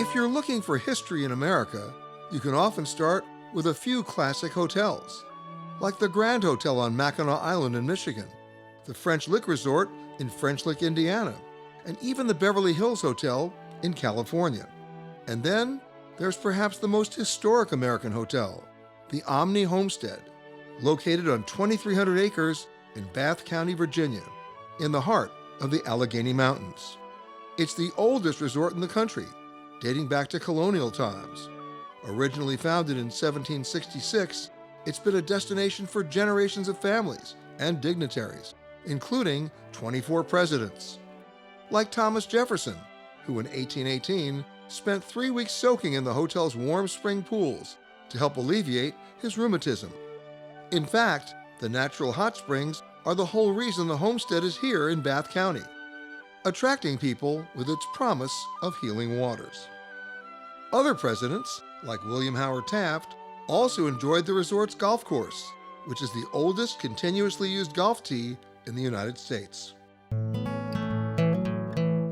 If you're looking for history in America, you can often start with a few classic hotels, like the Grand Hotel on Mackinac Island in Michigan, the French Lick Resort in French Lick, Indiana, and even the Beverly Hills Hotel in California. And then there's perhaps the most historic American hotel, the Omni Homestead, located on 2,300 acres in Bath County, Virginia, in the heart of the Allegheny Mountains. It's the oldest resort in the country, dating back to colonial times. Originally founded in 1766, it's been a destination for generations of families and dignitaries, including 24 presidents. Like Thomas Jefferson, who in 1818 spent 3 weeks soaking in the hotel's warm spring pools to help alleviate his rheumatism. In fact, the natural hot springs are the whole reason the homestead is here in Bath County, attracting people with its promise of healing waters. Other presidents, like William Howard Taft, also enjoyed the resort's golf course, which is the oldest continuously used golf tee in the United States.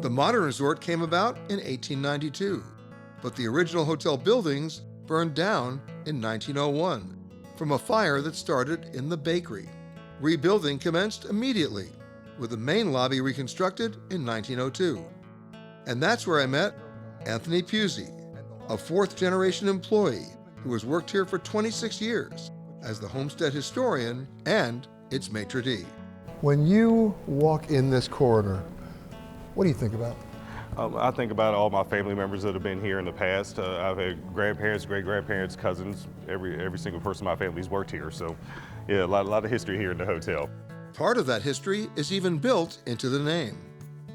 The modern resort came about in 1892, but the original hotel buildings burned down in 1901 from a fire that started in the bakery. Rebuilding commenced immediately, with the main lobby reconstructed in 1902. And that's where I met Anthony Pusey, a fourth-generation employee who has worked here for 26 years as the homestead historian and its maitre d'. When you walk in this corridor, what do you think about? I think about all my family members that have been here in the past. I've had grandparents, great-grandparents, cousins. Every single person in my family's worked here. So, yeah, a lot of history here in the hotel. Part of that history is even built into the name.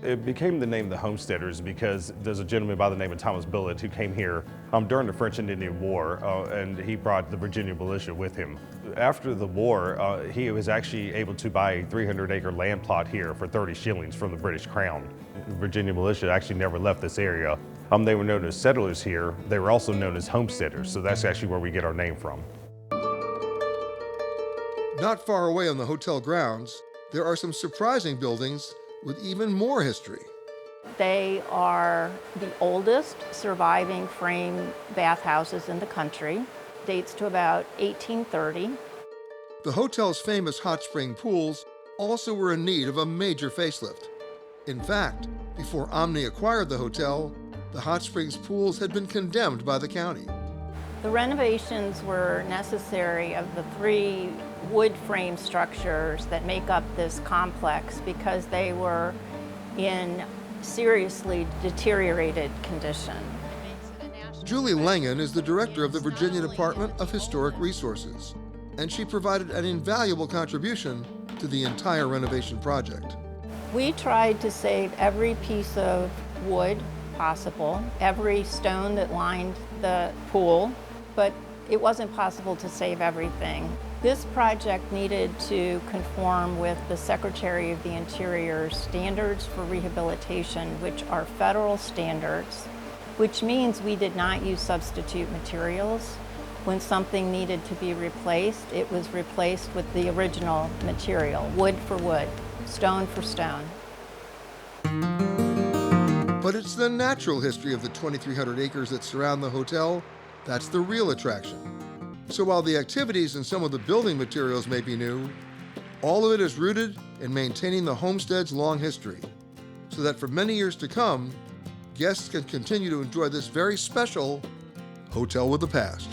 It became the name the Homesteaders because there's a gentleman by the name of Thomas Bullitt who came here during the French and Indian War, and he brought the Virginia militia with him. After the war, he was actually able to buy a 300-acre land plot here for 30 shillings from the British Crown. The Virginia militia actually never left this area. They were known as settlers here. They were also known as homesteaders, so that's actually where we get our name from. Not far away on the hotel grounds, there are some surprising buildings with even more history. They are the oldest surviving frame bathhouses in the country. Dates to about 1830. The hotel's famous hot spring pools also were in need of a major facelift. In fact, before Omni acquired the hotel, the hot springs pools had been condemned by the county. The renovations were necessary of the 3 wood frame structures that make up this complex because they were in seriously deteriorated condition. Julie Langen is the director of the Virginia Department of Historic Resources, and she provided an invaluable contribution to the entire renovation project. We tried to save every piece of wood possible, every stone that lined the pool, but it wasn't possible to save everything. This project needed to conform with the Secretary of the Interior's standards for rehabilitation, which are federal standards, which means we did not use substitute materials. When something needed to be replaced, it was replaced with the original material, wood for wood, stone for stone. But it's the natural history of the 2,300 acres that surround the hotel that's the real attraction. So while the activities and some of the building materials may be new, all of it is rooted in maintaining the homestead's long history, so that for many years to come, guests can continue to enjoy this very special hotel with a past.